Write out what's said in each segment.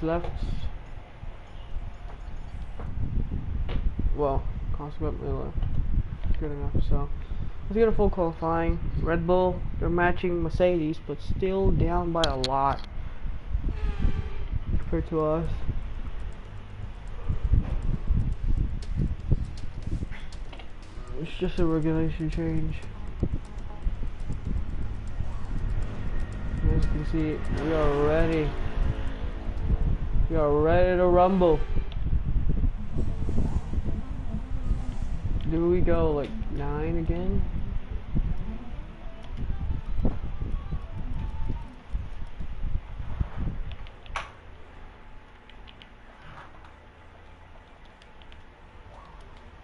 left. Well, consequently left. Good enough. So let's get a full qualifying. Red Bull, they're matching Mercedes, but still down by a lot compared to us. It's just a regulation change. As you can see, we are ready. We are ready to rumble. Do we go like 9 again?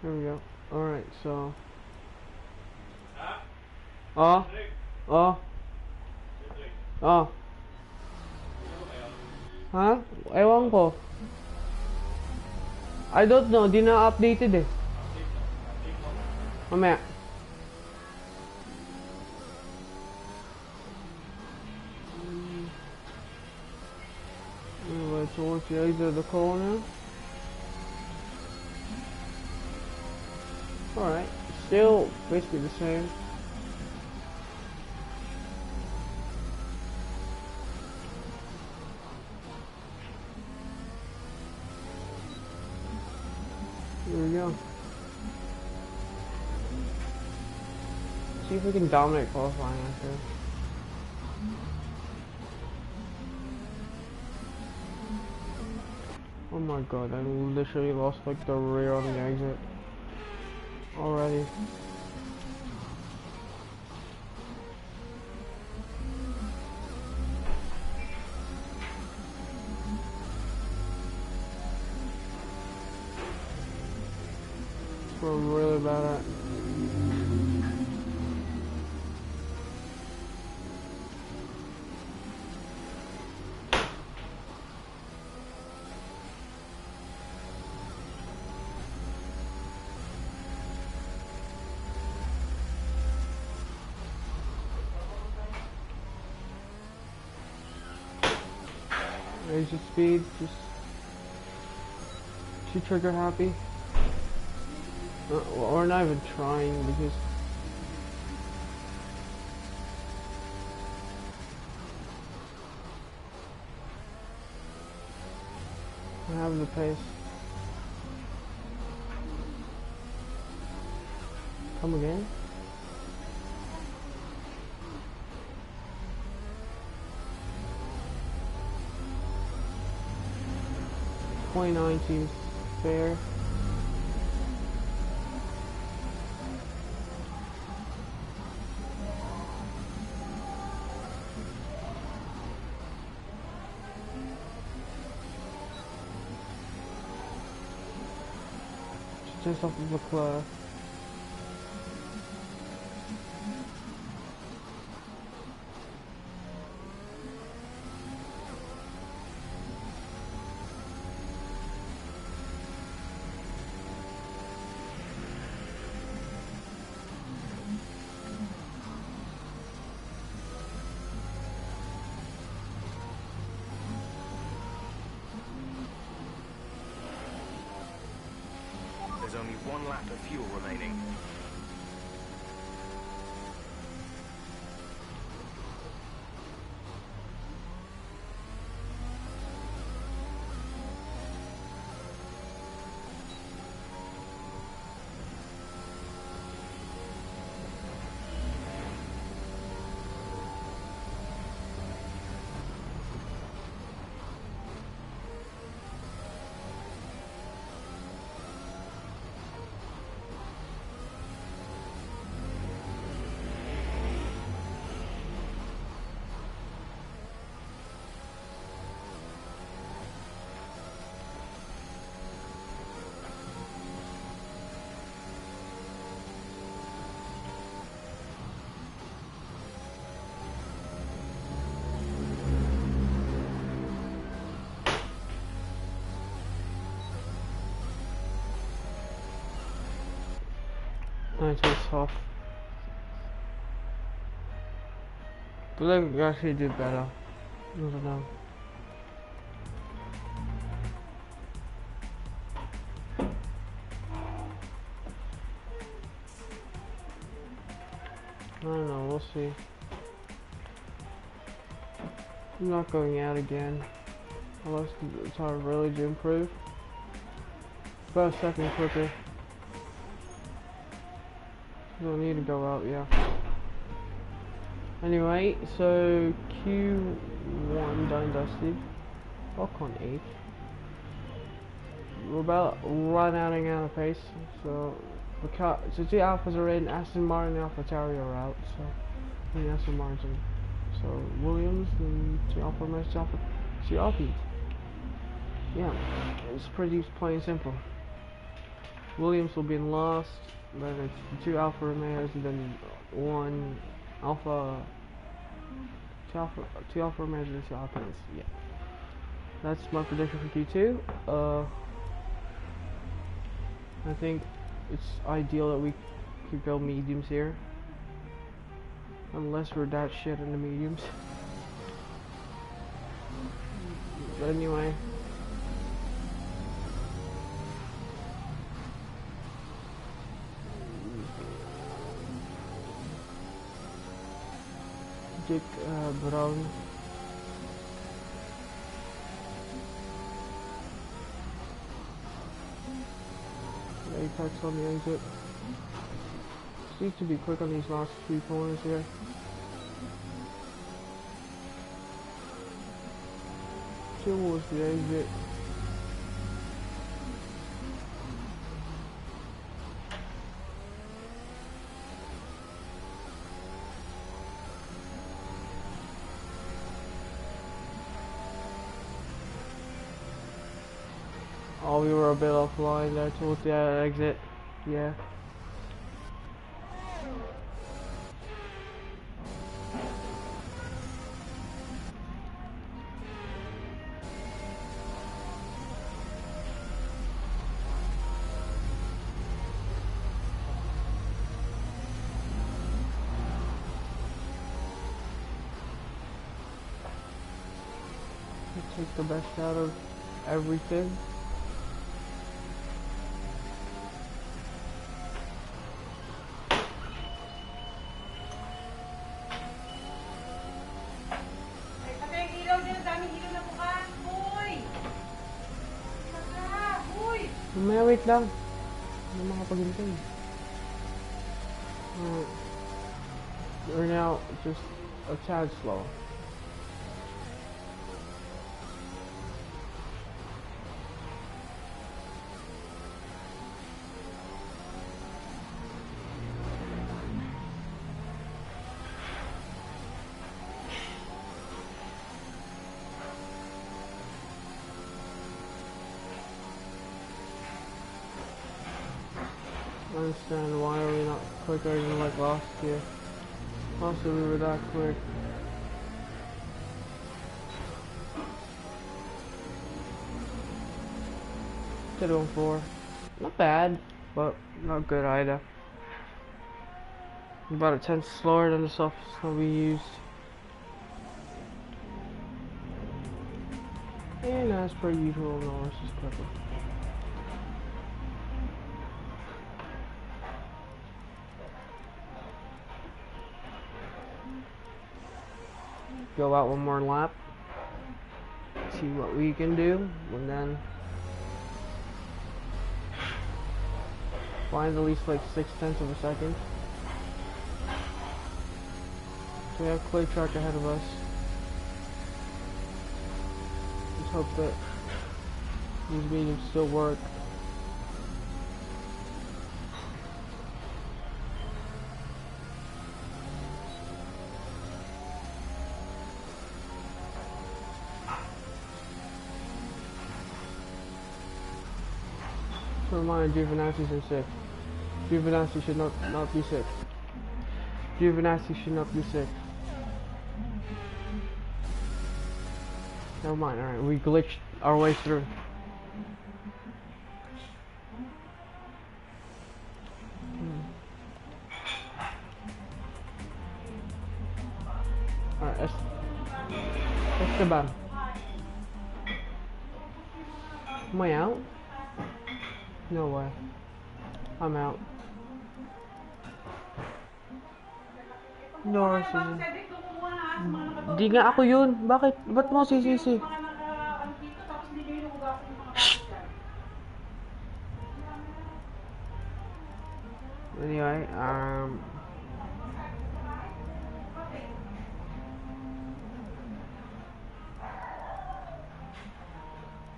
There we go. Alright, so. Huh? Ewan ko. I don't know, di na updated eh. Mamaya. Alright, so once you exit the corner. Alright, still basically the same. There we go. See if we can dominate qualifying after. Oh my god, I literally lost like the rear on the exit already. What I'm really bad at. Raise your speed, just too trigger happy. Or not even trying because I have the pace. Come again? .29 seems fair. Just off of the cliff. There's only one lap of fuel remaining. Nice, was tough. But I actually did better. I don't know. don't know, we'll see. I'm not going out again. Unless it's hard really to improve. About a second quicker. Don't need to go out, yeah. Anyway, so Q1 done dusted. Walk on 8. We're about running out of pace, so the two alphas are in. Aston Martin and AlphaTauri are out, so Aston Martin. So Williams and two Alfa Romeos, two Alpines. Yeah, it's pretty plain and simple. Williams will be in last, then it's two Alfa Romeos, and then one Alpha, two Alfa Romeos and two Alpines. Yeah, that's my prediction for Q2. I think it's ideal that we could go mediums here. Unless we're that shit in the mediums. But anyway. Dick Brown. Apex on the exit. Just need to be quick on these last few corners here. Towards the exit. Oh, we were a bit offline there towards the exit. Yeah. Take the best out of everything. Wait lang. Hindi makapaghintay. We're now just a tad slow. I understand why are we not quicker than like last year. Also, we were that quick. Did 1-4. Not bad, but not good either. About a tenth slower than the softest one we used. And as per usual, Norris is quicker. Go out one more lap, see what we can do, and then find at least like 0.6 of a second. So we have clay track ahead of us. Let's hope that these mediums still work. Remind Giovinazzi's in sick. Giovinazzi should not be sick. Giovinazzi should not be sick. Never mind, alright, we glitched our way through. Alright, Esteban. Am I out? No way. I'm out. Norris is in. Di nga ako yun. Bakit? Ba't mo sisisi? Anyway,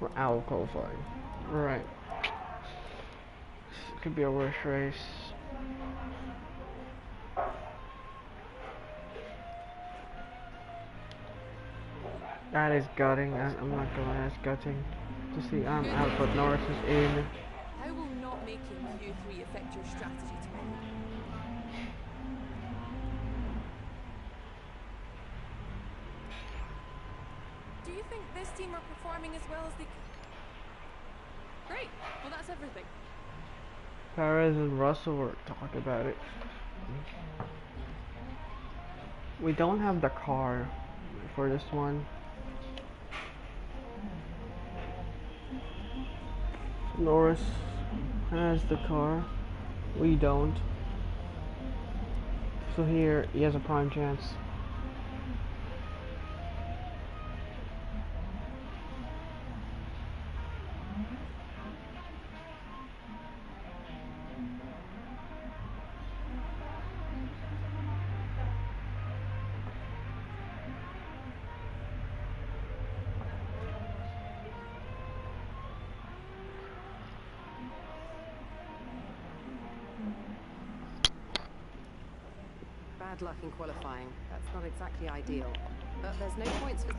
we're out of qualifying. Alright. This could be a worse race. That is gutting. I'm not gonna lie, that's gutting. To see I'm out, but Norris is in. How will not making Q3 affect your strategy tomorrow? Do you think this team are performing as well as they could? Great. Well, that's everything. Perez and Russell were talking about it. We don't have the car for this one. Norris has the car. We don't. So here, he has a prime chance. Bad luck in qualifying. That's not exactly ideal. But there's no points for...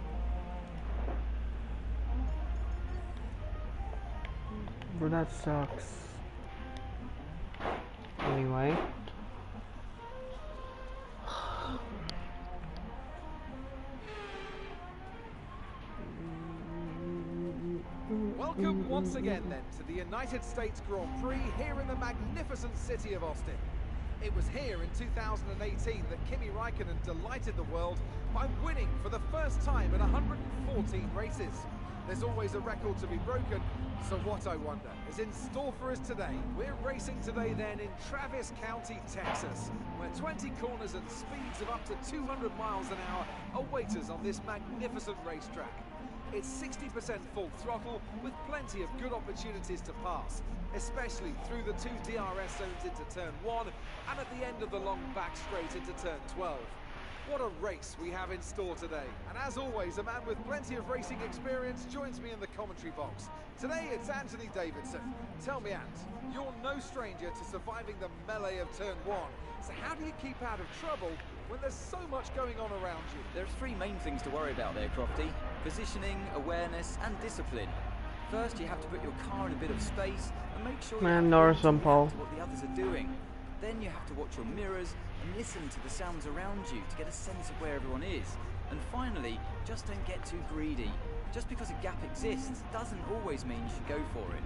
But that sucks. Anyway. Welcome once again then to the United States Grand Prix here in the magnificent city of Austin. It was here in 2018 that Kimi Raikkonen delighted the world by winning for the first time in 114 races. There's always a record to be broken, so what I wonder is in store for us today. We're racing today then in Travis County, Texas, where 20 corners and speeds of up to 200 miles an hour await us on this magnificent racetrack. It's 60% full throttle with plenty of good opportunities to pass, especially through the two DRS zones into turn 1 and at the end of the long back straight into turn 12. What a race we have in store today. And as always, a man with plenty of racing experience joins me in the commentary box. Today it's Anthony Davidson. Tell me, Ant, you're no stranger to surviving the melee of turn 1. So how do you keep out of trouble when there's so much going on around you? There's three main things to worry about there, Crofty. Positioning, awareness and discipline. First, you have to put your car in a bit of space and make sure Man, Norris on pole. what the others are doing. Then you have to watch your mirrors and listen to the sounds around you to get a sense of where everyone is. And finally, just don't get too greedy. Just because a gap exists doesn't always mean you should go for it.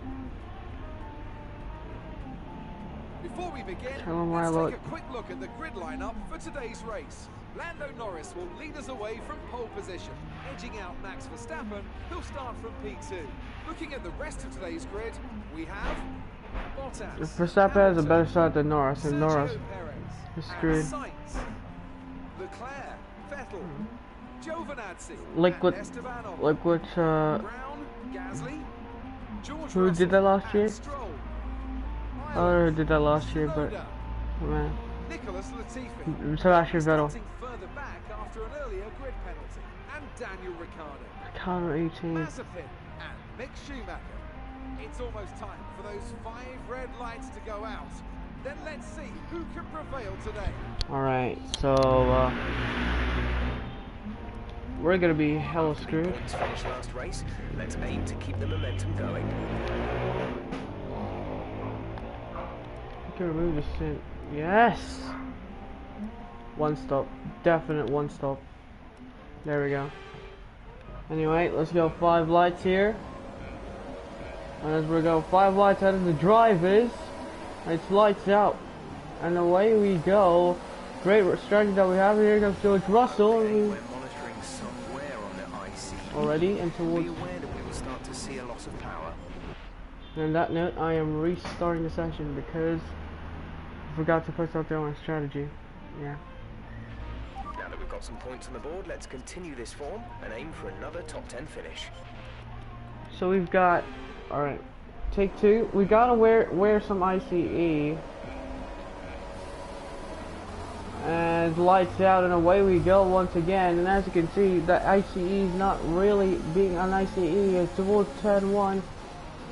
Before we begin, Tell let's take a quick look at the grid lineup for today's race. Lando Norris will lead us away from pole position, edging out Max Verstappen, who'll start from P2. Looking at the rest of today's grid, we have Bottas, If Verstappen has a better start than Norris, and Norris is screwed. Sainz, Leclerc, Vettel, Giovinazzi, Like what? and Esteban Ocon. Like what? Brown, Gasly, George Who did that Russell, last year? and Stroll. I already did that last year, but Tsunoda, man, Nicholas Latifi. Sebastian Vettel. Starting further back after an earlier grid penalty. And Daniel Ricciardo, Counter 18. Mazepin, and Mick Schumacher. It's almost time for those 5 red lights to go out. Then let's see who can prevail today. Alright, so we're gonna be hella screwed. Points finished last race. Let's aim to keep the momentum going. I can remove this thing. Yes! One stop. Definite one stop. There we go. Anyway, let's go 5 lights here. And as we go 5 lights out of the drivers, it's lights out. And away we go. Great strategy that we have here. Comes George Russell. Okay, we're monitoring some wear on the IC. Already and Be towards. aware that we will start to see a loss of power. And on that note, I am restarting the session because I forgot to put out there on strategy. Yeah. got some points on the board. Let's continue this form and aim for another top 10 finish. So we've got, alright, take two. We gotta wear some ICE. And lights out and away we go once again. And as you can see, the ICE is not really being an ICE. It's towards 10-1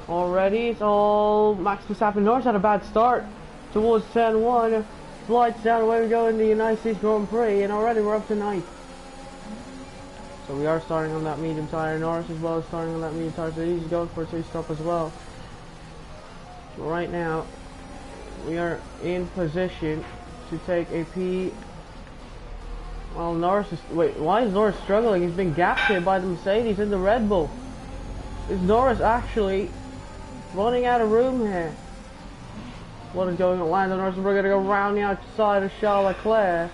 already. It's all Max Verstappen. Norris had a bad start towards 10-1. Lights out, away we go in the United States Grand Prix. And already we're up to 9th. So we are starting on that medium tire. Norris as well as starting on that medium tire. So he's going for a 3-stop as well. So right now, we are in position to take a P. Well, Norris is... Wait, why is Norris struggling? He's been gapped here by the Mercedes and the Red Bull. Is Norris actually running out of room here? What is going on? Lando Norris, we're going to go round the outside of Charles Leclerc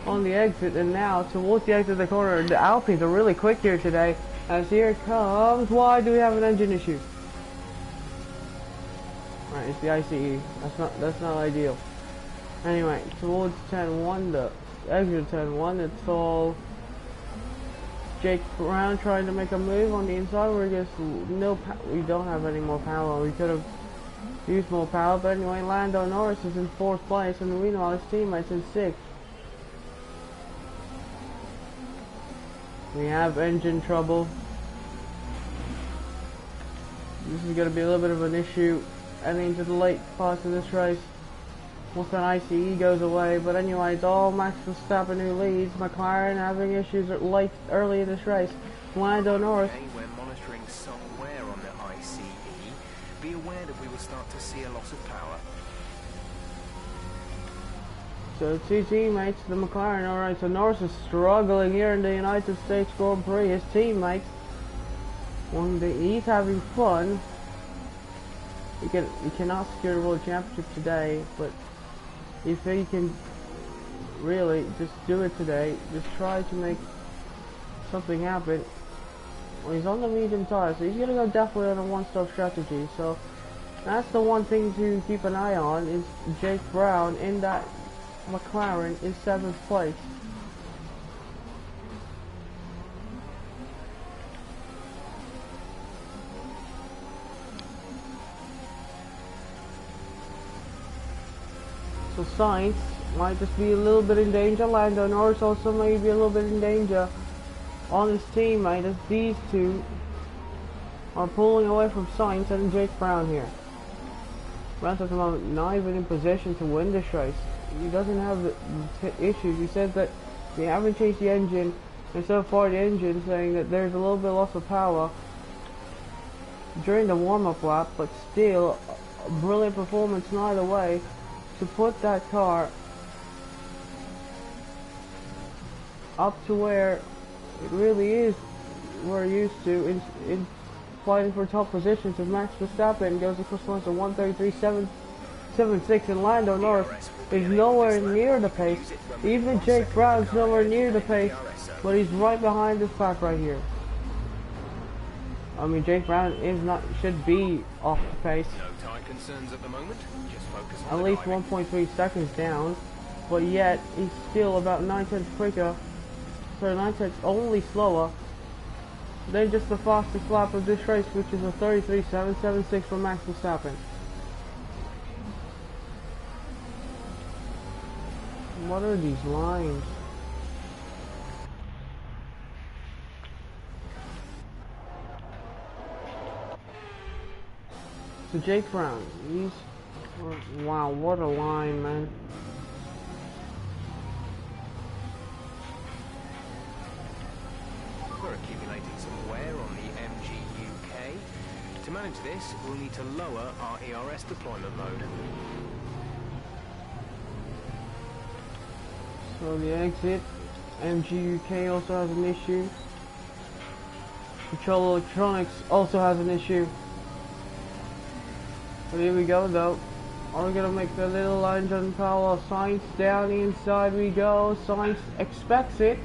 on the exit, and now towards the exit of the corner. The Alpines are really quick here today, as here it comes. Why do we have an engine issue? Right, it's the ICE. That's not ideal. Anyway, towards 10-1, the exit 10-1, it's all Jake Brown trying to make a move on the inside. We're just we don't have any more power. We could have used more power, but anyway, Lando Norris is in 4th place, and meanwhile his teammates in 6th. We have engine trouble. This is going to be a little bit of an issue heading into the late parts of this race. Once that ICE goes away, but anyway, it's all Max Verstappen who leads. McLaren having issues early in this race. Lando Norris. Okay, we're monitoring some wear on the ICE. Be aware that we will start to see a loss of power. So two teammates, the McLaren. Alright, so Norris is struggling here in the United States Grand Prix. His teammates, he's having fun. He cannot secure the World Championship today, but if he can really just do it today, just try to make something happen. Well, he's on the medium tire, so he's going to go definitely on a one-stop strategy. So that's the one thing to keep an eye on, is Jake Brown in that McLaren in 7th place. So Sainz might just be a little bit in danger. Lando Norris also may be a little bit in danger on his teammate, as these two are pulling away from Sainz and Jake Brown here. Brown's at the moment not even in position to win this race. He doesn't have the issues. He said that they haven't changed the engine, and so far the engine saying that there's a little bit loss of power during the warm-up lap, but still a brilliant performance either way to put that car up to where it really is we're used to in fighting for top positions. If Max Verstappen goes across the line to 1:33.776, and Lando Norris is nowhere near the pace. Even Jake Brown's nowhere near the pace, but he's right behind this pack right here. I mean, Jake Brown should be off the pace. No tire concerns at the moment. Just focus on At least 1.3 seconds down, but yet he's still about 9/10 quicker. So 9/10 only slower than just the fastest lap of this race, which is a 33.776 for Max Verstappen. What are these lines? So Jake Brown, wow, what a line, man. We're accumulating some wear on the MGUK. To manage this, we'll need to lower our ERS deployment mode. So the exit, MGUK also has an issue. Control Electronics also has an issue. But here we go though. Are we gonna make the little engine power? Sainz down the inside we go. Sainz expects it.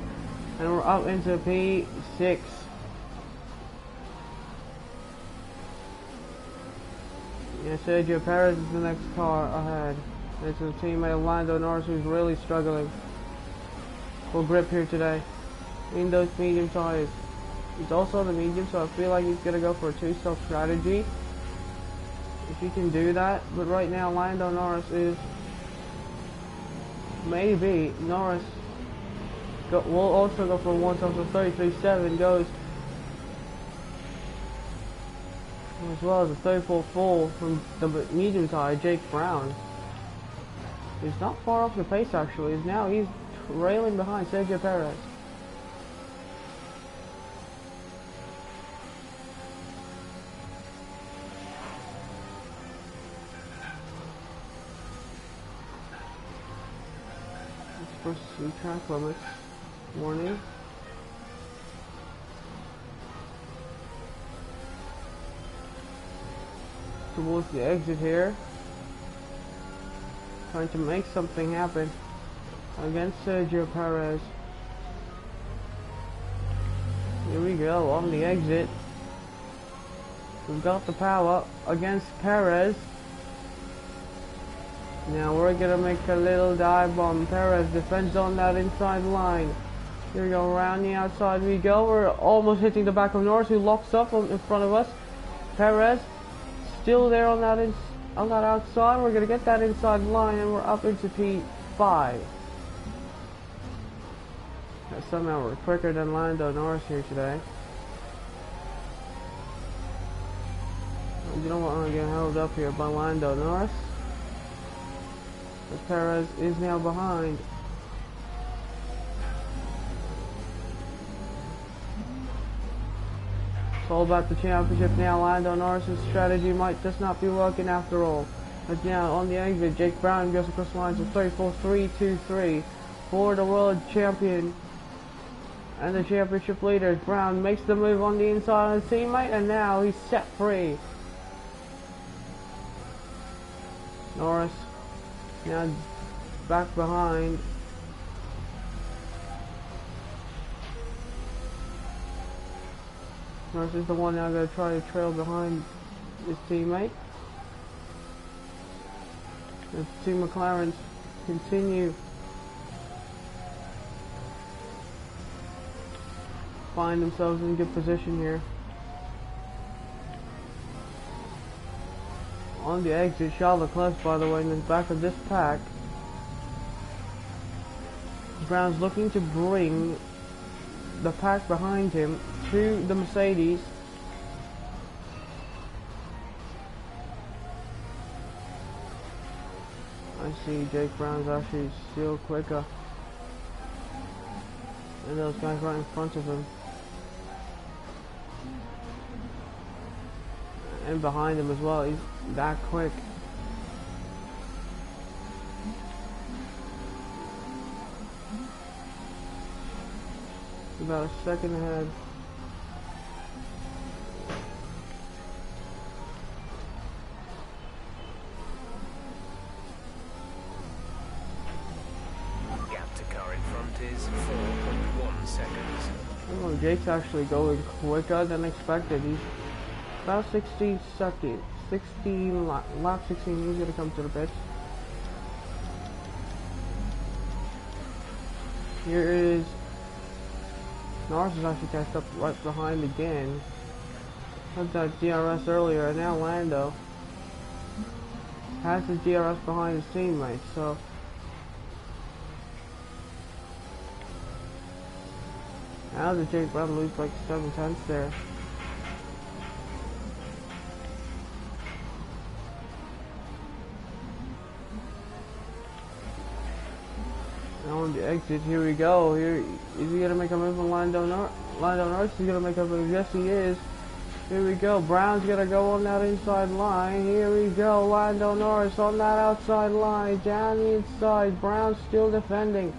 And we're up into P6. Yeah, Sergio Perez is the next car ahead. It's a teammate Lando Norris who's really struggling for grip here today in those medium tires. He's also the medium, so I feel like he's gonna go for a two-stop strategy if he can do that. But right now, Lando Norris is maybe Norris will also go for one stop, so 33.7 goes, as well as a 34.4 from the medium tire, Jake Brown. He's not far off the pace actually. He's trailing behind Sergio Perez. Let's pursue track limits. Warning. Towards the exit here. Trying to make something happen against Sergio Perez. Here we go on the exit. We've got the power against Perez. Now we're gonna make a little dive bomb. Perez defends on that inside line. Here we go, around the outside we go. We're almost hitting the back of Norris, who locks up in front of us. Perez still there on that outside. We're gonna get that inside line, and we're up into P5. Somehow we're quicker than Lando Norris here today. You know what? I'm getting held up here by Lando Norris. But Perez is now behind. It's all about the championship now. Lando Norris' strategy might just not be working after all. But now on the exit, Jake Brown goes across the lines with 34.323 for the world champion and the championship leaders. Brown makes the move on the inside of his teammate, and now he's set free. Norris now back behind. Norris is the one now going to try to trail behind his teammate. The two McLarens continue find themselves in good position here. On the exit, Charles Leclerc, by the way, in the back of this pack. Brown's looking to bring the pack behind him to the Mercedes. I see Jake Brown's actually still quicker than those guys right in front of him. And behind him as well. He's that quick. About a second ahead. Gap to car in front is 4.1 seconds. Oh, Jake's actually going quicker than expected. He's about 16 seconds. 16 lap 16. He's gonna come to the pits. Here is Norris is actually catched up right behind again. Had that DRS earlier, and now Lando has his DRS behind his teammates. So now the Jake Brown lose like 7/10 there. On the exit, here we go. Here is he gonna make a move on Lando Norris is gonna make a move. Yes, he is. Here we go. Brown's gonna go on that inside line. Here we go. Lando Norris on that outside line, down the inside. Brown still defending,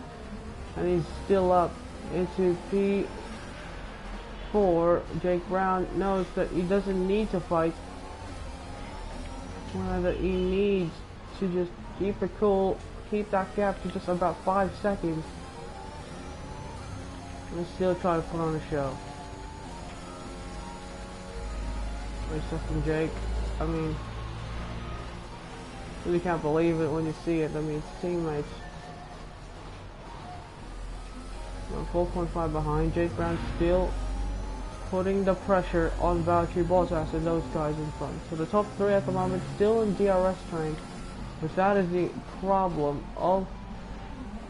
and he's still up into P4. Jake Brown knows that he doesn't need to fight. That he needs to just keep it cool. Keep that gap to just about 5 seconds, and still try to put on a show. Great stuff from Jake. I mean, really can't believe it when you see it. I mean, his teammates 4.5 behind. Jake Brown still putting the pressure on Valtteri Bottas and those guys in front. So the top three at the moment still in DRS train, but that is the problem of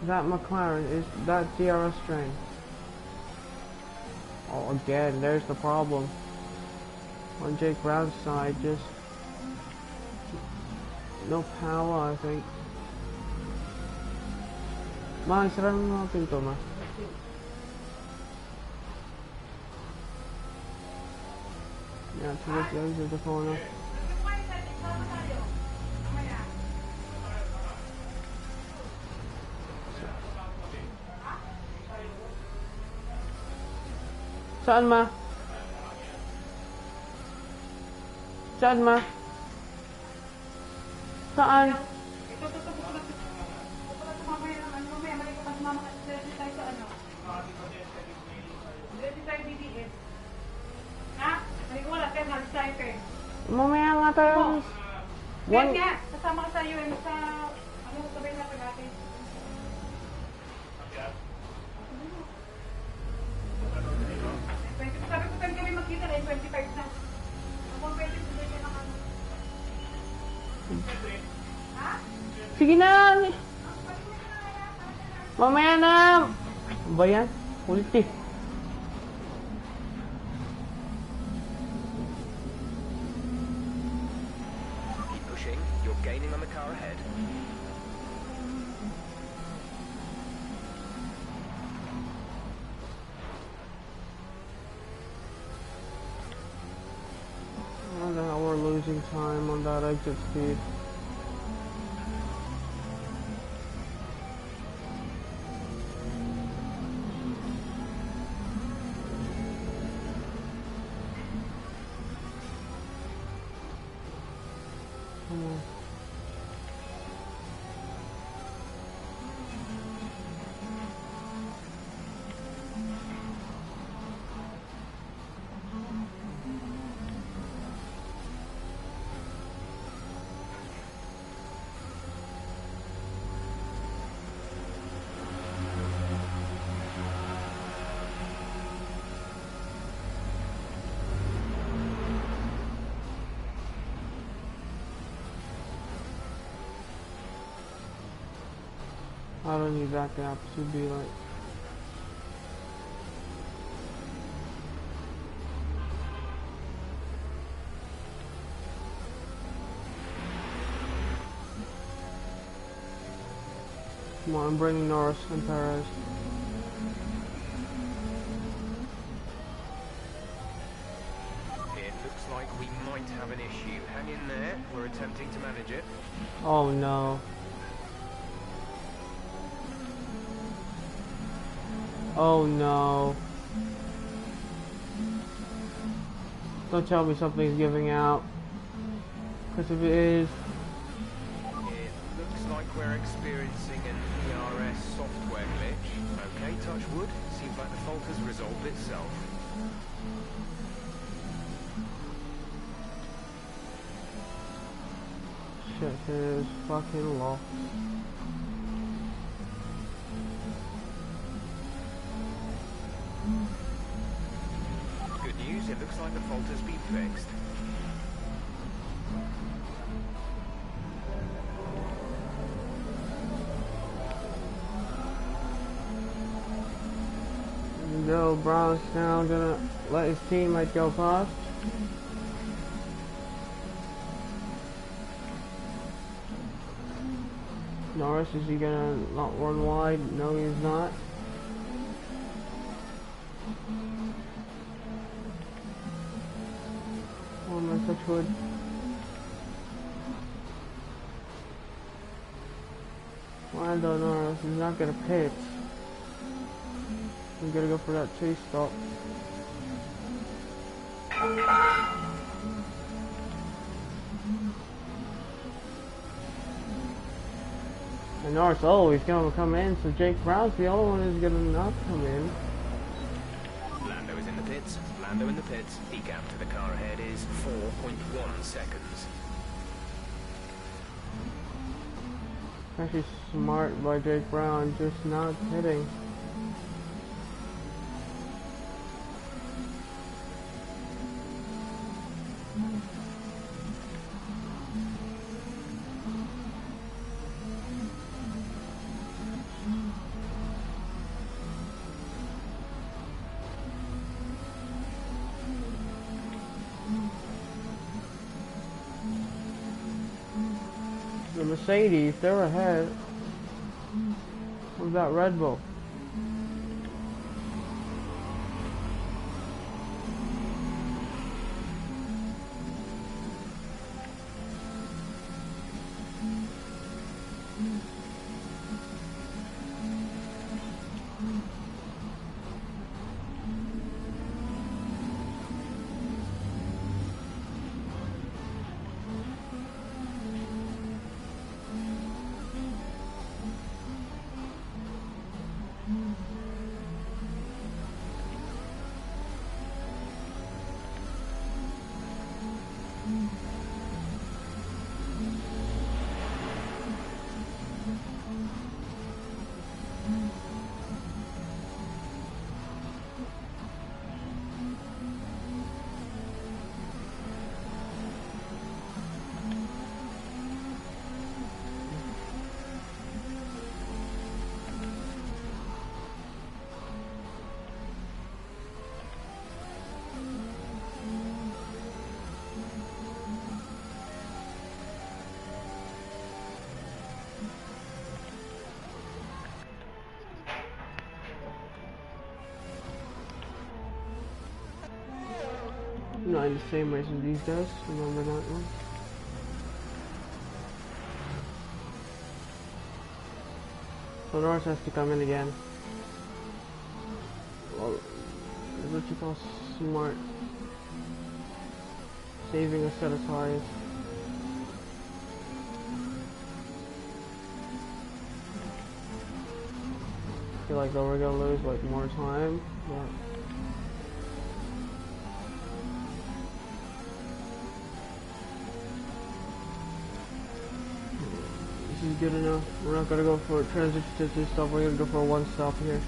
that McLaren, is that DRS train. Oh, again, there's the problem on Jake Brown's side, just no power, I think. Mas, sira mo mga pinto, ma. Yeah, towards the edge of the corner. Saan, ma? Saan, ma? Saan? Mamaya nga tayo. One. Nga, kasama ka sa iyo sa ano sabay na pagati. Sabi ko pwede kami magkita rin 25 na. Ako pwede tuloy ka ng ano. Ha? Sige na. Mamaya na. Ano ba yan? Ulit eh. You're gaining on the car ahead. I wonder how we're losing time on that exit speed. Come on. I don't need that gap to be like. Come on, I'm bringing Norris and Perez. It looks like we might have an issue. Hang in there. We're attempting to manage it. Oh no. Oh no. Don't tell me something's giving out. Because if it is... It looks like we're experiencing an ERS software glitch. Okay, touch wood. Seems like the fault has resolved itself. Shit, his fucking lost. Good news, it looks like the fault has been fixed. Joe Brown's now gonna let his teammate go past. Norris, is he gonna not run wide? No, he's not. Oh my touch wood. Lando Norris is not gonna pit. We gotta go for that chase stop. And Norris, oh, he's gonna come in, so Jake Brown's the only one who's gonna not come in. Lando is in the pits. Lando in the pits. The gap to the car ahead is 4.1 seconds. Actually smart by Jake Brown, just not hitting. The Mercedes, they're ahead. What about Red Bull? Not in the same race as these guys, remember that one? So Norris has to come in again. Well, what you call smart. Saving a set of tires. I feel like we're gonna lose like more time, but this is good enough. We're not gonna go for a transition to two stop, we're gonna go for a one stop here.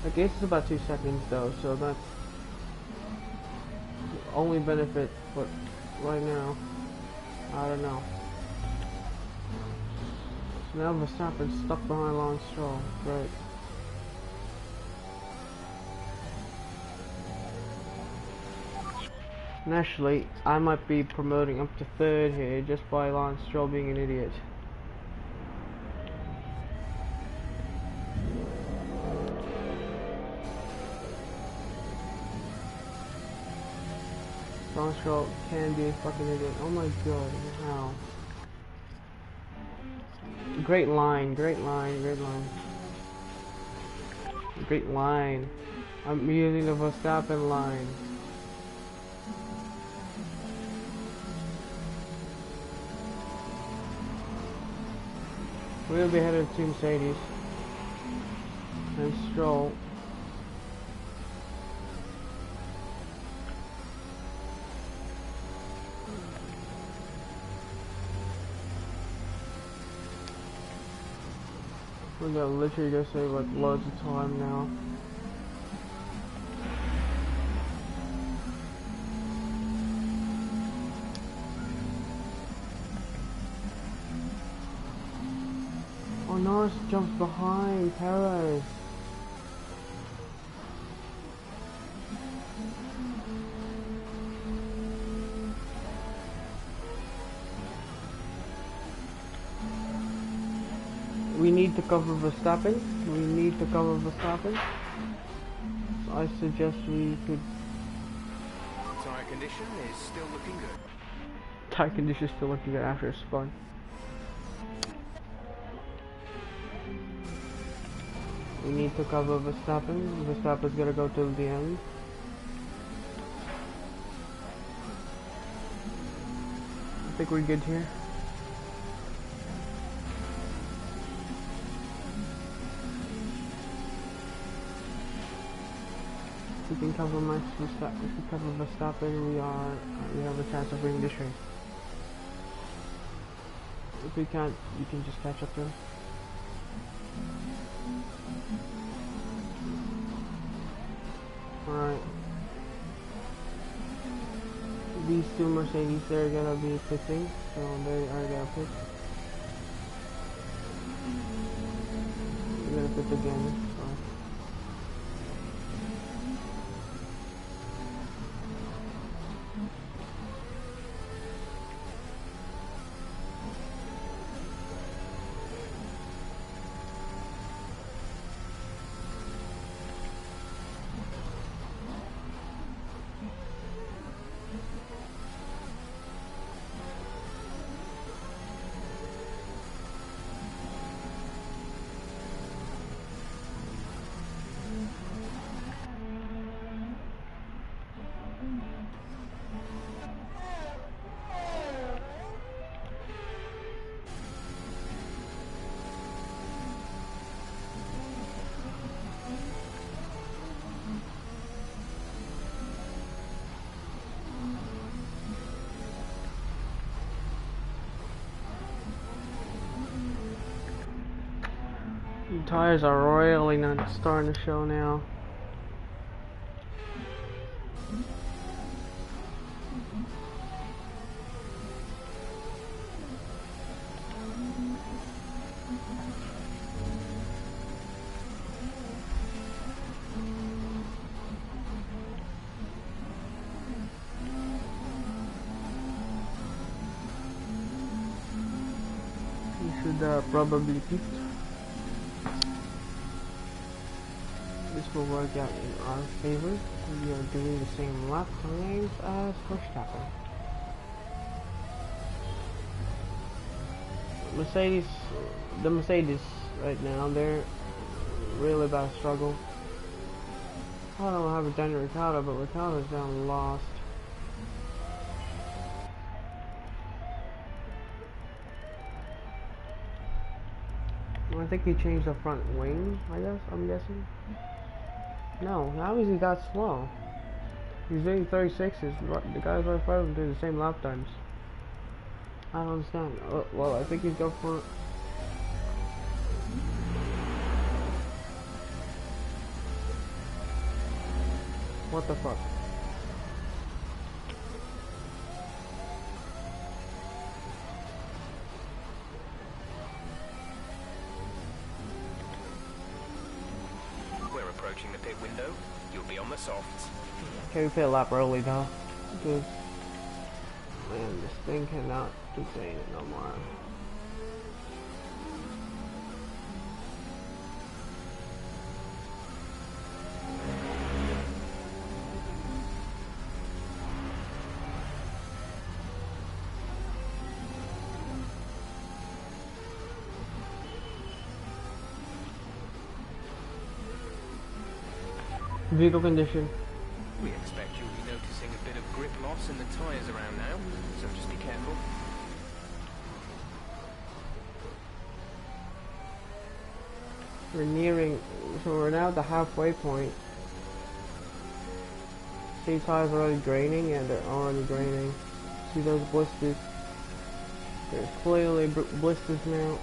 I guess it's about 2 seconds though, so that's the only benefit, but right now, I don't know. So now Verstappen's stuck behind Lance Stroll, great. And actually, I might be promoting up to third here just by Lance Stroll being an idiot. Lance Stroll can be a fucking idiot. Oh my god, how? Great line, great line, great line. Great line. I'm using the Verstappen line. We'll be ahead of Team Mercedes and Stroll. We're gonna literally go save like loads of time now. Oh, Norris jumps behind Perez. We need to cover Verstappen. We need to cover Verstappen. So I suggest we could. Tyre condition is still looking good. Tire condition still looking good after a spun. We need to cover Verstappen. Verstappen's gonna go till the end. I think we're good here. If we can cover Max Verstappen, if we cover Verstappen, we have a chance of winning this race. If we can't, you can just catch up to him. Alright. These two Mercedes, they're gonna be pitting, so they are gonna pit. We're gonna pit again. So. tires are really not starting to show now. Should probably keep. This will work out in our favor. We are doing the same lap times as Verstappen. The Mercedes right now, they're really bad struggle. I don't have a Daniel Ricciardo, but Ricciardo's down lost. I think he changed the front wing, I'm guessing. No, how is he that slow? He's doing 36s. The guys right in front of him doing the same lap times. I don't understand. Well, I think he's going for... What the fuck? Approaching the pit window, you'll be on the softs. Okay, we pit a lap early though, because man, this thing cannot contain it no more. Vehicle condition. We expect you'll be noticing a bit of grip loss in the tyres around now, so just be careful. We're nearing, so we're now at the halfway point. These tires are already draining, and they're already draining. See those blisters? There's clearly blisters now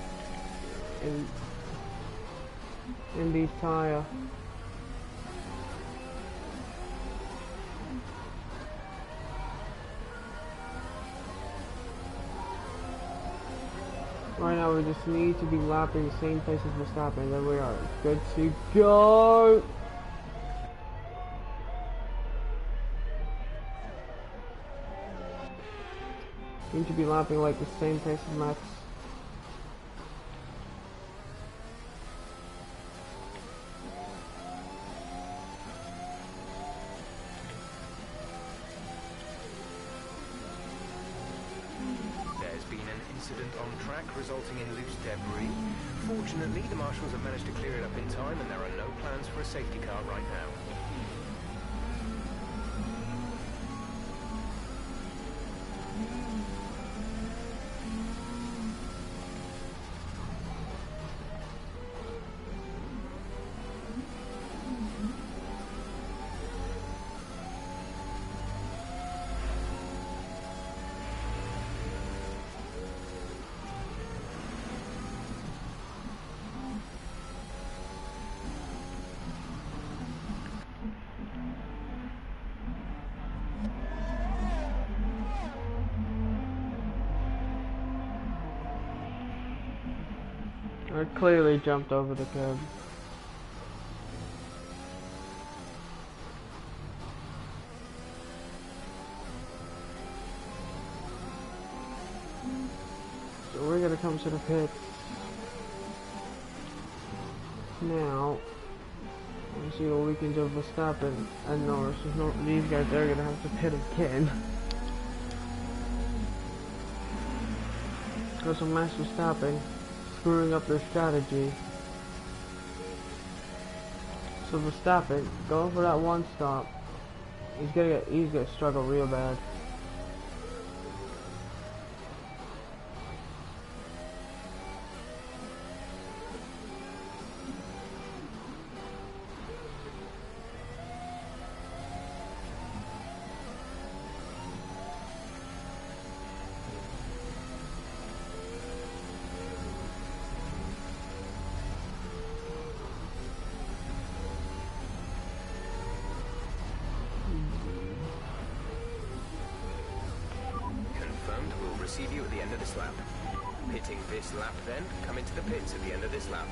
in these tires. Right now we just need to be lapping the same place as Verstappen, and then we are good to go! Need to be lapping like the same pace as Max. On track, resulting in loose debris. Fortunately, the marshals have managed to clear it up in time, and there are no plans for a safety car right now. I clearly jumped over the curb. So we're gonna come to the pits now and see what we can do with Verstappen and Norris. These guys are gonna have to pit again. Because of Max Verstappen screwing up their strategy. So Verstappen going for that one stop. He's gonna struggle real bad. receive you at the end of this lap. Pitting this lap then, come into the pits at the end of this lap.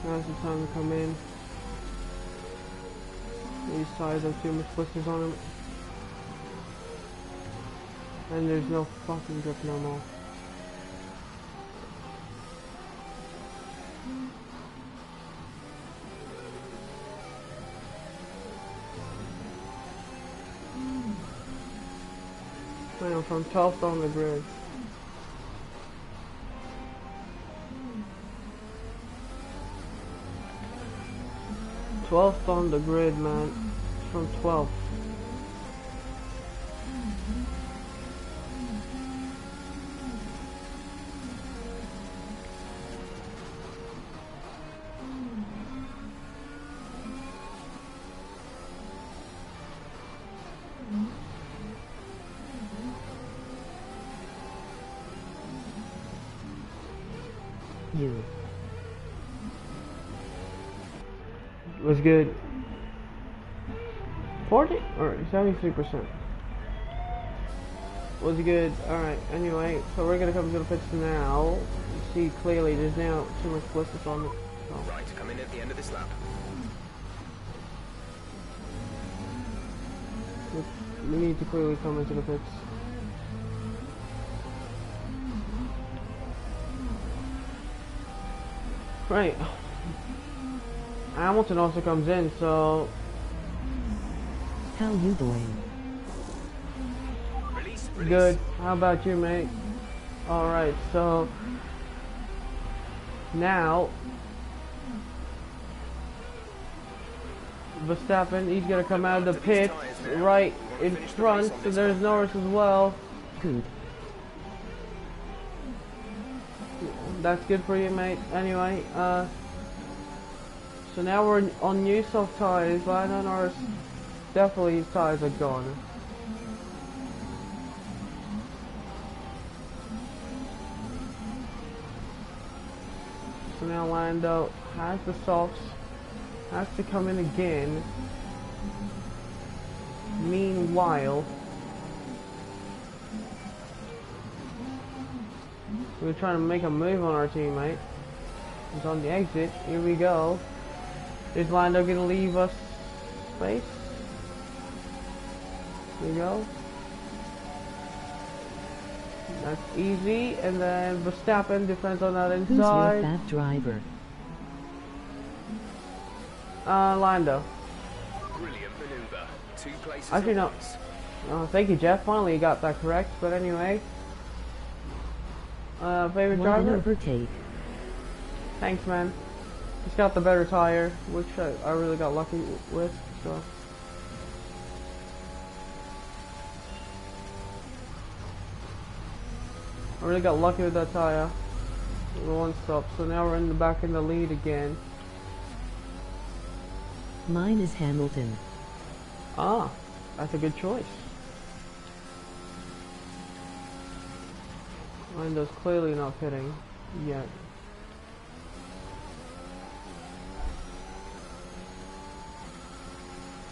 Now's the time to come in. These tires have too much blisters on them. And there's no fucking grip no more. I am from 12th on the grid. On the grid, man. From 12th. You. Was good. 40 or 73%. Was good. Alright, anyway, so we're gonna come to the pits now. You see clearly there's now too much blisters on it. So. Right, come in at the end of this lap. We need to clearly come into the pits. Right. Hamilton also comes in, so... How you doing? Release. Good. How about you, mate? Alright, so... Now... Verstappen, he's gonna come out of the pit right in front, so there's Norris as well. Good. That's good for you, mate. Anyway, so now we're on new soft tires. Lando Norris, definitely his tires are gone. So now Lando has the softs, has to come in again. Meanwhile, we're trying to make a move on our teammate. He's on the exit. Here we go. Is Lando gonna leave us space? Here we go. That's easy. And then Verstappen defends on that Who's your inside. fat driver? Lando. Brilliant maneuver. 2 places Actually, at no. once. Thank you, Jeff. Finally, you got that correct. But anyway. Favorite What an driver? overtake. Thanks, man. He's got the better tire, which I really got lucky with, so. I really got lucky with that tire. The one stop, so now we're back in the lead again. Mine is Hamilton. Ah, that's a good choice. Lando's clearly not pitting yet.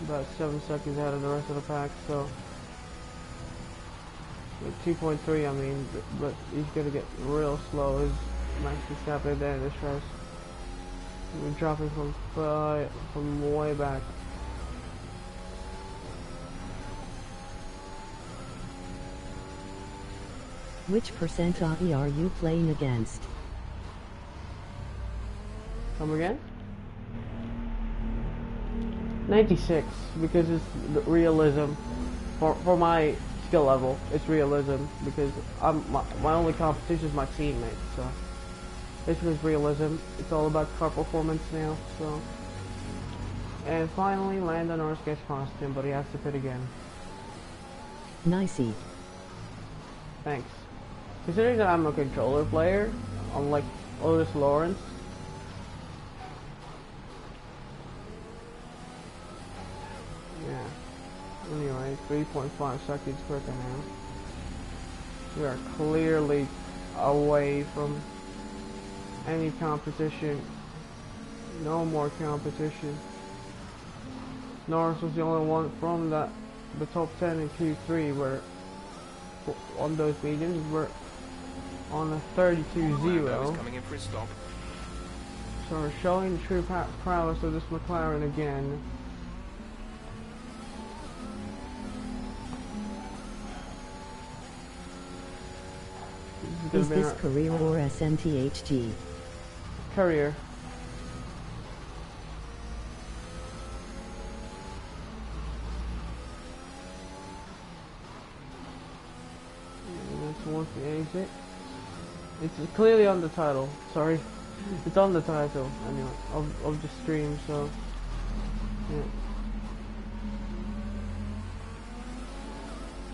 About 7 seconds ahead of the rest of the pack, so with 2.3, I mean, but he's gonna get real slow as Max Verstappen at the end of this race. We're dropping from way back. Which percentile are you playing against? Come again? 96, because it's the realism. For my skill level, it's realism, because my only competition is my teammate, so this was realism. It's all about car performance now, so. And finally, Lando Norris gets past him, but he has to pit again. Nicey. Thanks. Considering that I'm a controller player, unlike Otis Lawrence, yeah. Anyway, 3.5 seconds quicker now. We are clearly away from any competition No more competition. Norris was the only one from the top 10 in Q3 where on those mediums we're on a 32-0. Coming in for his stop. So we're showing the true prowess of this McLaren again. Is this career or SMTHG? Career. And that's towards the exit. It's clearly on the title. Sorry, it's on the title anyway of the stream. So yeah.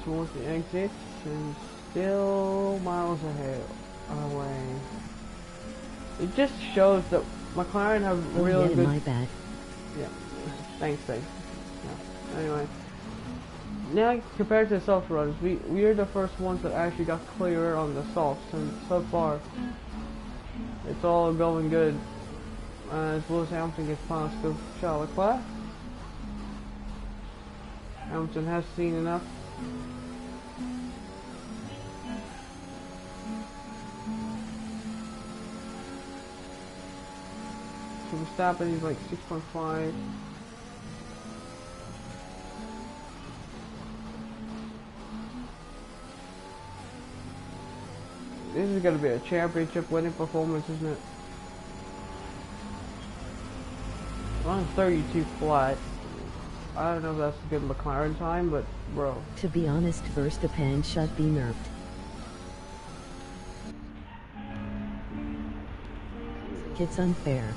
Towards the exit and still miles away. It just shows that McLaren have really good. My bad. Yeah. Thanks, Dave. Yeah. Anyway. Now compared to the soft runs, we are the first ones that actually got clear on the softs, and so far it's all going good. As Lewis Hamilton gets past the Charles Leclerc. Hamilton has seen enough. So Verstappen is like 6.5. This is going to be a championship winning performance, isn't it? On 32 flat. I don't know if that's a good McLaren time, but bro. To be honest, Verstappen should be nerfed. It's unfair.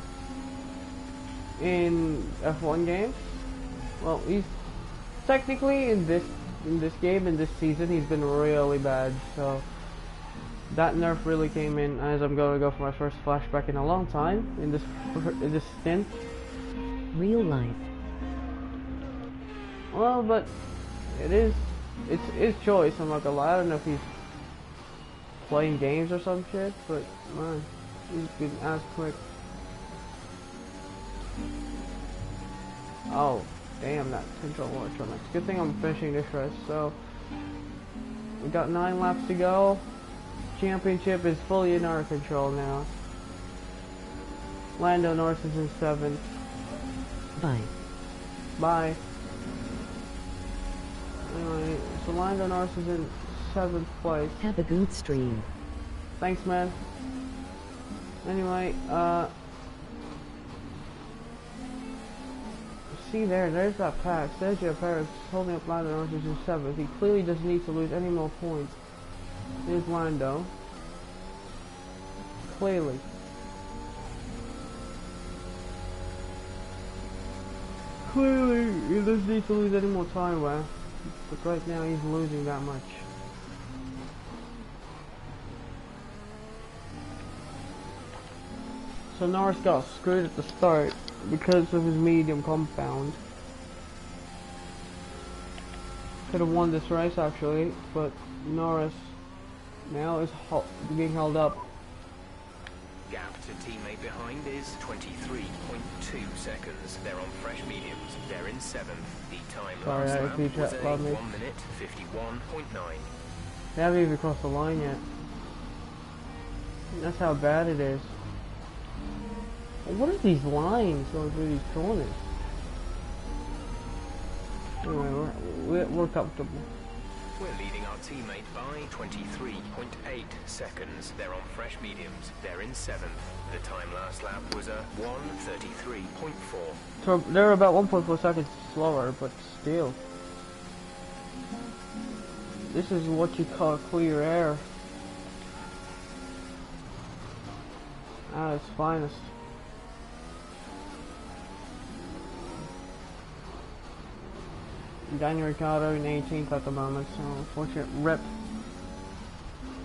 In F1 games? Well, he's technically in this game, in this season, he's been really bad, so that nerf really came in as I'm going to go for my first flashback in a long time in this stint. Real life. Well, but it's his choice. I'm not gonna lie. I don't know if he's playing games or some shit, but man, he's been as quick. Oh, damn that control electronics. Good thing I'm finishing this race. So we got 9 laps to go. Championship is fully in our control now. Lando Norris is in 7th. Bye. Bye. Anyway, so Lando Norris is in 7th place. Have a good stream. Thanks, man. Anyway, see there's that pass. Sergio Perez holding up Lando Norris is in 7th. He clearly doesn't need to lose any more points. Here's Lando. Clearly. Clearly, he doesn't need to lose any more time, man. But right now, he's losing that much. So Norris got screwed at the start because of his medium compound. Could have won this race actually, but Norris now is being held up. Gap to teammate behind is 23.2 seconds. They're on fresh mediums. They're in 7th. The time Sorry, last I lap repeat was that a loudly. 1 minute 51.9. They haven't even crossed the line yet. That's how bad it is. What are these lines going through these corners? Anyway, we're comfortable. We're leading our teammate by 23.8 seconds. They're on fresh mediums. They're in 7th. The time last lap was a 1:33.4. So they're about 1.4 seconds slower, but still. This is what you call clear air. At its finest. Daniel Ricciardo in 18th at the moment, so unfortunate rip.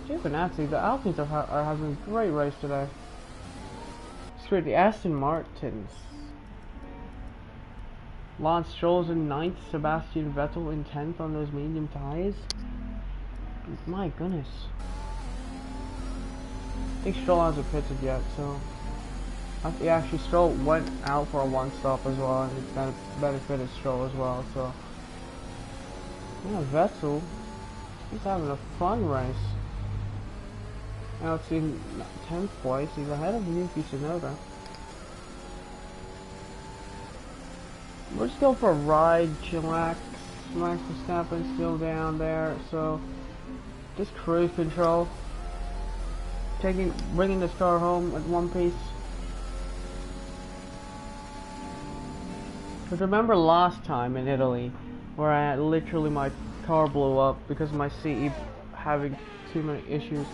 Giovinazzi, the Alpines are having a great race today. Screw the Aston Martins. Lance Stroll's in 9th, Sebastian Vettel in 10th on those medium tyres. My goodness. I think Stroll hasn't pitted yet, so Yeah, actually Stroll went out for a one stop as well, and it's gonna benefited Stroll as well, so. Yeah, Vettel, he's having a fun race. Now it's in 10th place, he's ahead of Yuki Tsunoda. We're just going for a ride, chillax. Max Verstappen's still down there, so just cruise control. Bringing the car home at one piece. But remember last time in Italy, where I had literally my car blew up because of my CE having too many issues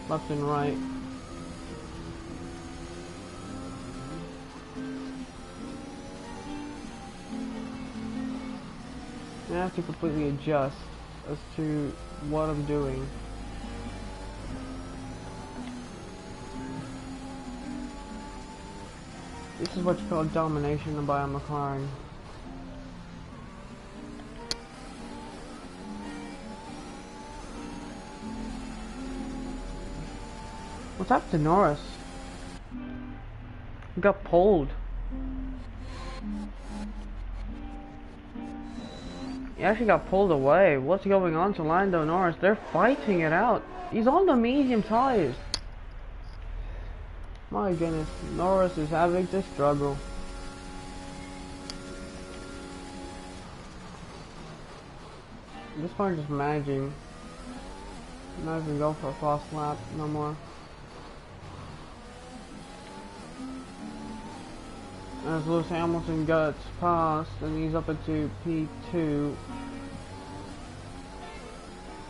left and right. I have to completely adjust as to what I'm doing. This is what you call domination by a McLaren. What's up to Norris? He got pulled. He actually got pulled away. What's going on to Lando Norris? They're fighting it out. He's on the medium tires. My goodness, Norris is having to struggle. This car is just managing. Not even go for a fast lap no more. As Lewis Hamilton gets past and he's up into P2.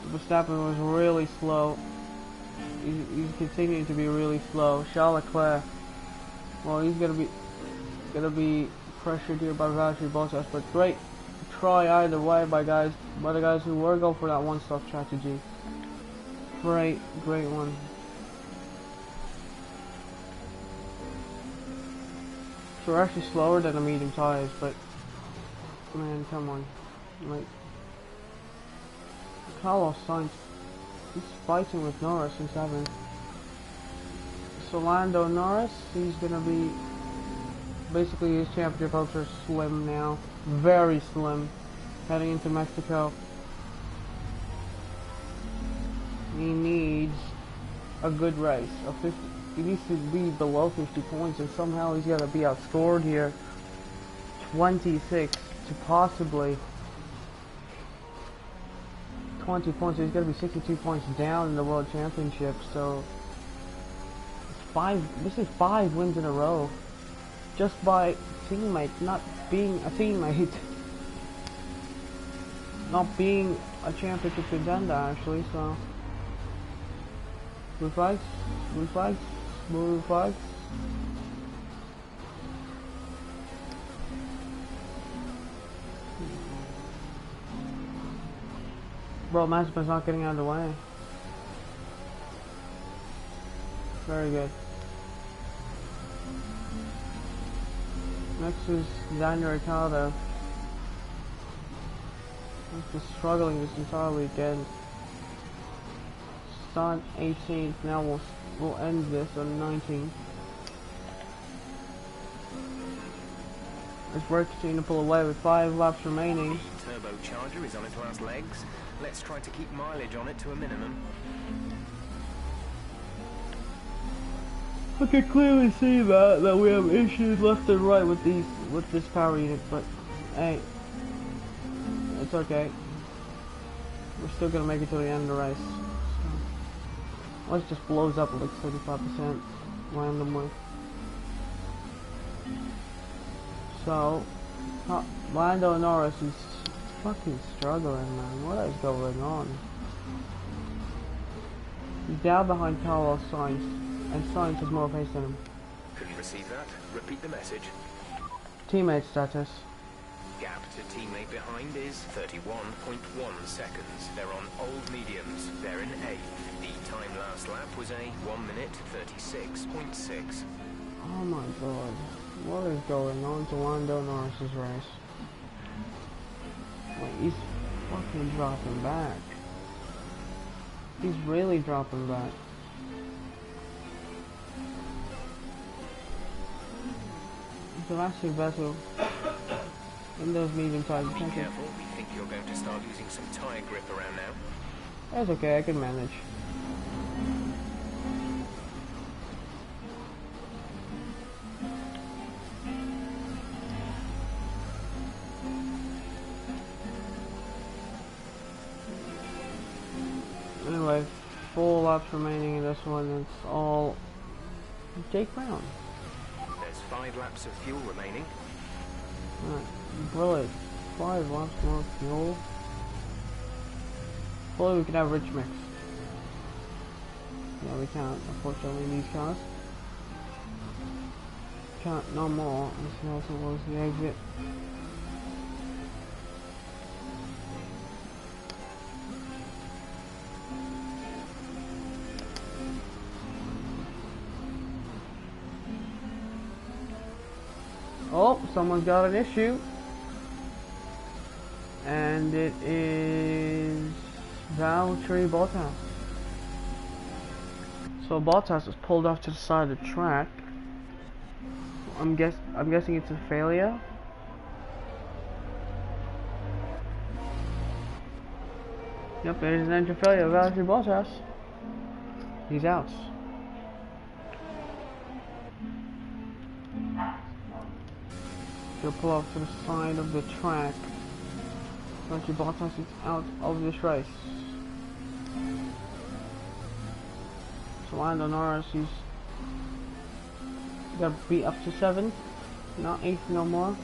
Verstappen was really slow. He's continuing to be really slow. Charles Leclerc, well, he's gonna be pressured here by Valtteri Bottas, but great try either way by the guys who were going for that one-stop strategy. Great one. So we're actually slower than the medium tires, but man, come on, like Carlos Sainz, he's fighting with Norris in 7th. So Lando Norris, he's gonna be basically his championship hopes are slim now, very slim, heading into Mexico. He needs a good race, a 50. He needs to be below 50 points, and somehow he's got to be outscored here. 26 to possibly 20 points. So he's got to be 62 points down in the World Championship. So this is 5 wins in a row, just by teammate not being a teammate, not being a championship contender actually. So blue flags, blue flags. Blue flags. Bro, Mazepin's not getting out of the way. Very good. Next is Daniel Ricciardo. He's just struggling this entire weekend. Start 18th, now we'll end this on 19th. As we're continuing to pull away with 5 laps remaining. The turbocharger is on its last legs. Let's try to keep mileage on it to a minimum. I can clearly see that we have issues left and right with this power unit, but hey, it's okay. We're still gonna make it to the end of the race. Let's just blows up like 35% randomly. So, Lando Norris is fucking struggling, man. What is going on? He's down behind Carlos Sainz, and Sainz has more pace than him. Couldn't receive that. Repeat the message. Teammate status. Gap to teammate behind is 31.1 seconds. They're on old mediums. They're in 8th. The time last lap was a 1 minute 36.6. Oh my god. What is going on to Lando Norris's race? Wait, he's fucking dropping back. He's really dropping back. It's a massive vessel in those medium-sized Be tankers. careful, we think you're going to start losing some tyre grip around now. That's okay, I can manage. Anyway, 4 laps remaining in this one. It's all Jake Brown. There's 5 laps of fuel remaining. Alright, brilliant. 5 laps more fuel. Hopefully we can have rich mix. Yeah, we can't, unfortunately, in these cars. Can't no more. This also was the exit. Oh, someone's got an issue. And it is Valtteri Bottas. So Bottas is pulled off to the side of the track. I'm guessing it's a failure. Yep, it is an engine failure. Valtteri Bottas. He's out. He'll pull off to the side of the track. Valtteri Bottas is out of this race. So Lando Norris, he's got to be up to 7th, not 8th no more.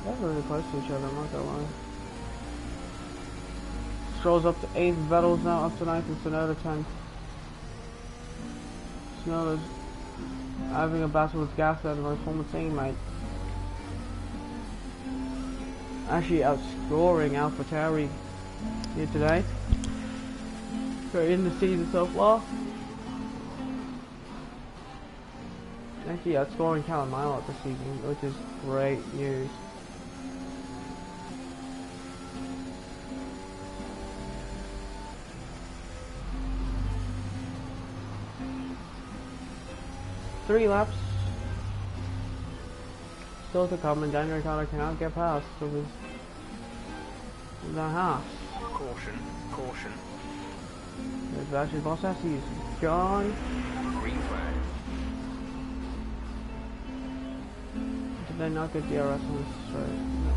They're really close to each other, I'm not gonna lie. Stroll's up to 8th, Vettel's now up to 9th, and Tsunoda 10th. Tsunoda's having a battle with Gasly and my former teammate. Actually outscoring AlphaTauri here today. So in the season so far. Actually outscoring Callum Milot this season, which is great news. Three laps still to come, and Daniel Ricciardo cannot get past with the half. Caution, caution. There's actually Bottas, he's gone. Green flag. Did they not get DRS on this straight? No.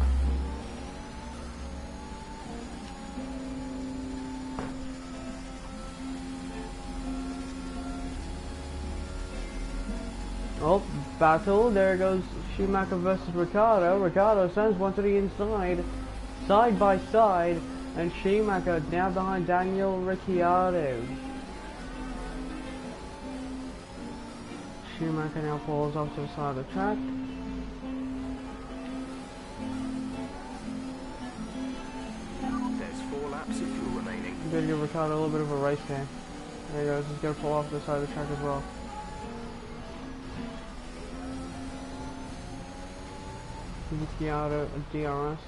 Oh, battle. There goes Schumacher versus Ricciardo. Ricciardo sends one to the inside, side by side, and Schumacher now behind Daniel Ricciardo. Schumacher now pulls off to the side of the track. There's 4 laps of fuel remaining. I'm gonna give Ricciardo a little bit of a race there. There he goes. He's gonna pull off to the side of the track as well. Ricciardo a DRS.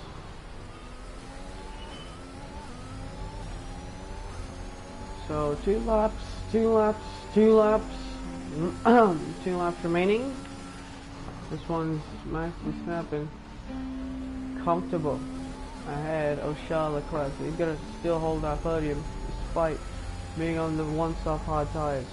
So 2 laps, 2 laps, 2 laps, 2 laps remaining. This one's Max Verstappen comfortable ahead of Charles Leclerc. He's gonna still hold that podium despite being on the one-stop hard tires.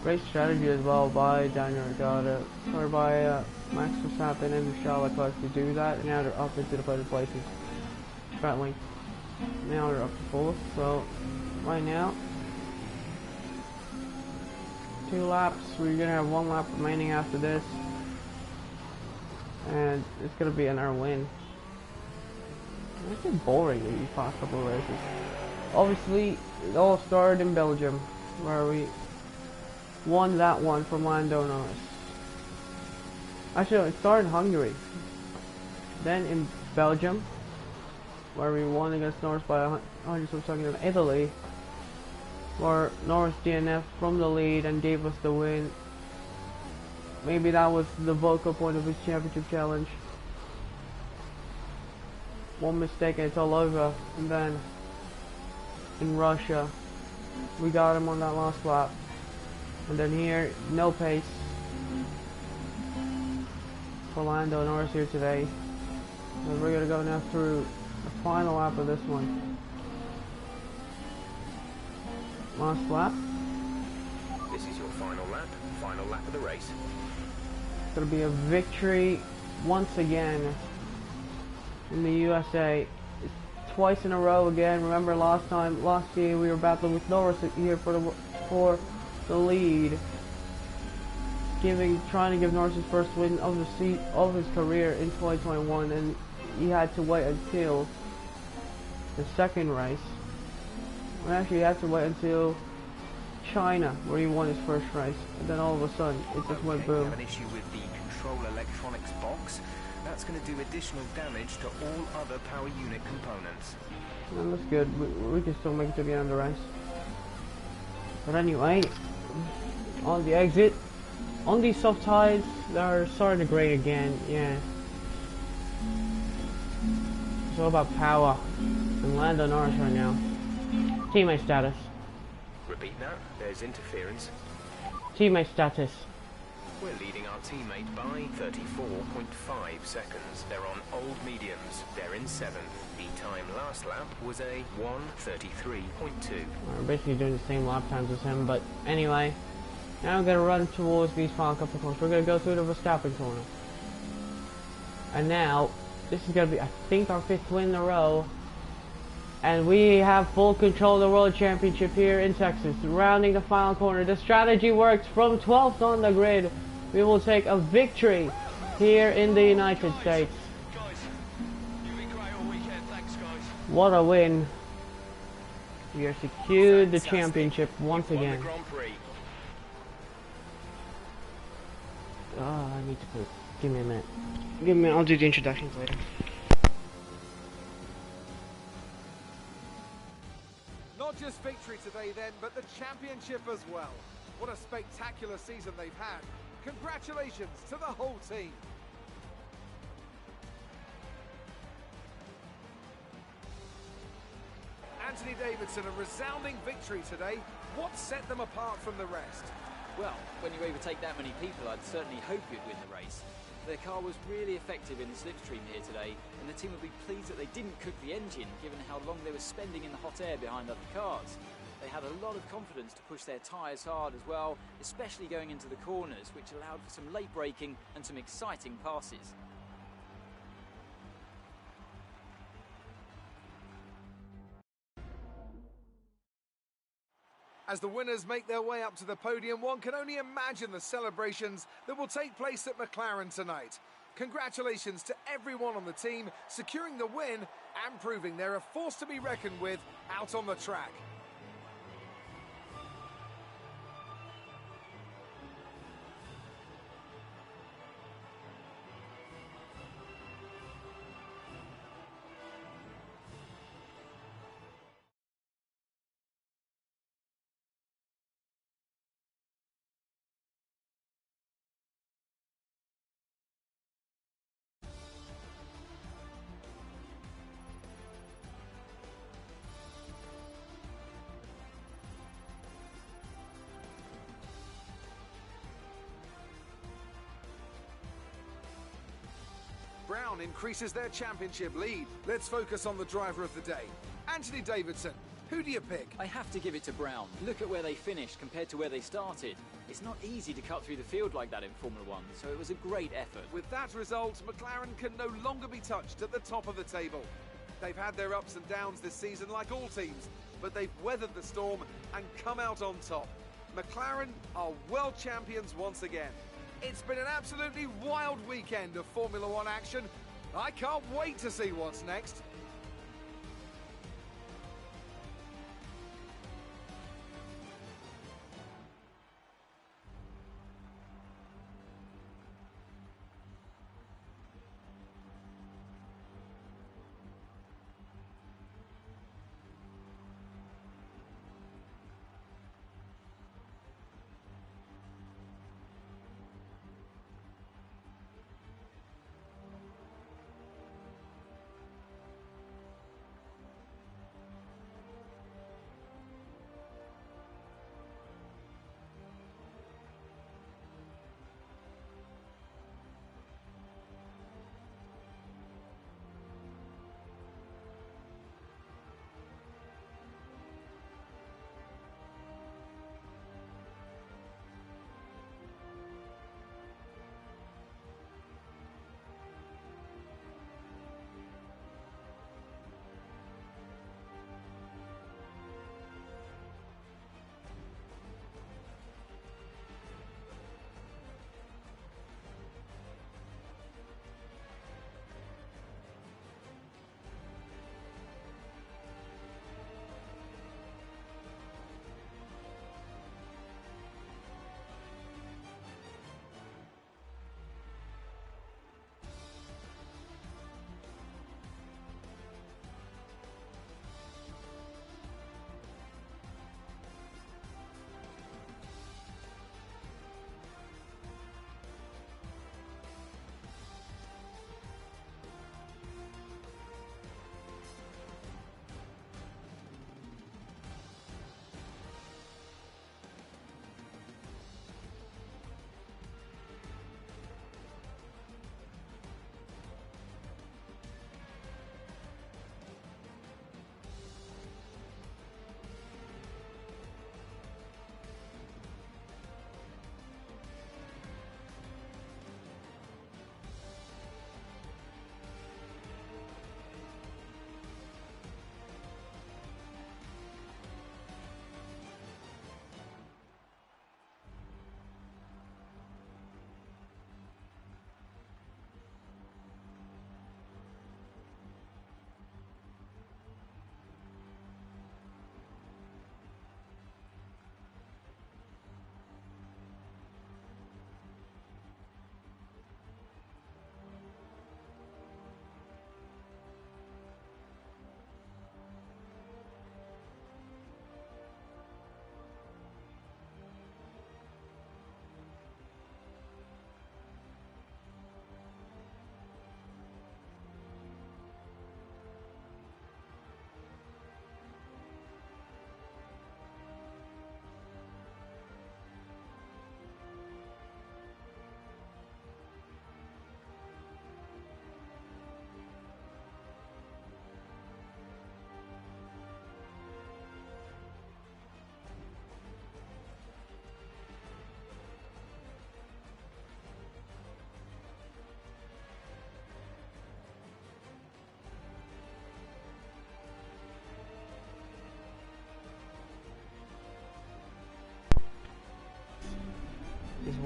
Great strategy as well by Daniel Ricciardo, or by Max Verstappen and Charles Leclerc to do that. Now they're up into the better places, battling. Now they're up to 4th. So right now, 2 laps. We're gonna have 1 lap remaining after this, and it's gonna be another win. It's been boring in these past couple of races. Obviously, it all started in Belgium, where we won that one from Lando Norris. Actually, it started in Hungary. Then in Belgium, where we won against Norris by 100 seconds. In Italy, where Norris DNF from the lead and gave us the win. Maybe that was the vocal point of his championship challenge. One mistake and it's all over. And then in Russia. We got him on that last lap. And then here, no pace for Lando Norris here today. And we're gonna go now through the final lap of this one. Last lap. This is your final lap of the race. It's gonna be a victory once again in the USA. It's twice in a row again. Remember last year we were battling with Norris here for the lead, trying to give Norris his first win of his career in 2021, and he had to wait until the second race. And actually, he had to wait until China, where he won his first race, and then all of a sudden it just went boom. We have an issue with the control electronics box. That's going to do additional damage to all other power unit components. And that's good. We can still make it to the end of the race. But anyway, on the exit, on these soft tires, they're starting to grade again. Yeah. It's all about power. And Lando Norris right now. Teammate status. Repeat that. There's interference. Teammate status. We're leading our teammate by 34.5 seconds. They're on old mediums. They're in 7th. The time last lap was a 1:33.2. We're basically doing the same lap times as him, but anyway. Now I'm going to run towards these final couple of corners. We're going to go through the Verstappen corner. And now, this is going to be, I think, our 5th win in a row. And we have full control of the World Championship here in Texas. Rounding the final corner. The strategy worked from 12th on the grid. We will take a victory here in the United States. What a win. We have secured the championship once again. Oh, I need to put. Give me a minute. Give me a minute. I'll do the introductions later. Not just victory today then, but the championship as well. What a spectacular season they've had. Congratulations to the whole team. Anthony Davidson, a resounding victory today. What set them apart from the rest? Well, when you overtake that many people, I'd certainly hope you'd win the race. Their car was really effective in the slipstream here today, and the team would be pleased that they didn't cook the engine, given how long they were spending in the hot air behind other cars. They had a lot of confidence to push their tyres hard as well, especially going into the corners, which allowed for some late braking and some exciting passes. As the winners make their way up to the podium, one can only imagine the celebrations that will take place at McLaren tonight. Congratulations to everyone on the team, securing the win and proving they're a force to be reckoned with out on the track. Brown increases their championship lead. Let's focus on the driver of the day. Anthony Davidson, who do you pick? I have to give it to Brown. Look at where they finished compared to where they started. It's not easy to cut through the field like that in Formula One, so it was a great effort. With that result, McLaren can no longer be touched at the top of the table. They've had their ups and downs this season like all teams, but they've weathered the storm and come out on top. McLaren are world champions once again. It's been an absolutely wild weekend of Formula One action. I can't wait to see what's next.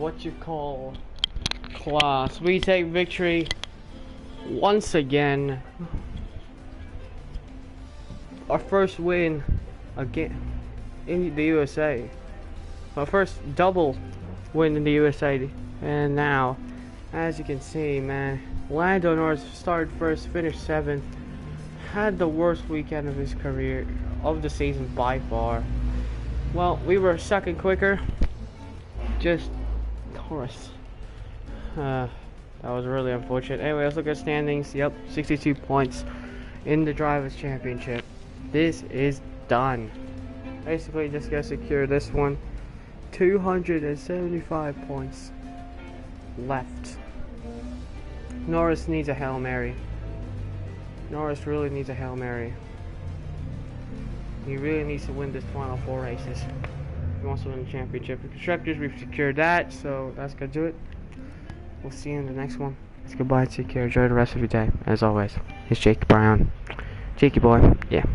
what you call class. We take victory once again. Our first win again in the USA. Our first double win in the USA. And now, as you can see, man, Lando Norris started first, finished 7th. Had the worst weekend of his career, of the season by far. Well, we were second quicker. Just Norris. That was really unfortunate. Anyway, let's look at standings. Yep, 62 points in the Drivers' Championship. This is done. Basically, just gotta secure this one. 275 points left. Norris needs a Hail Mary. Norris really needs a Hail Mary. He really needs to win this final 4 races. He wants to win the championship. The constructors, we've secured that, so that's gonna do it. We'll see you in the next one. It's goodbye, take care, enjoy the rest of your day. As always, it's Jake Brown. Jakey boy, yeah.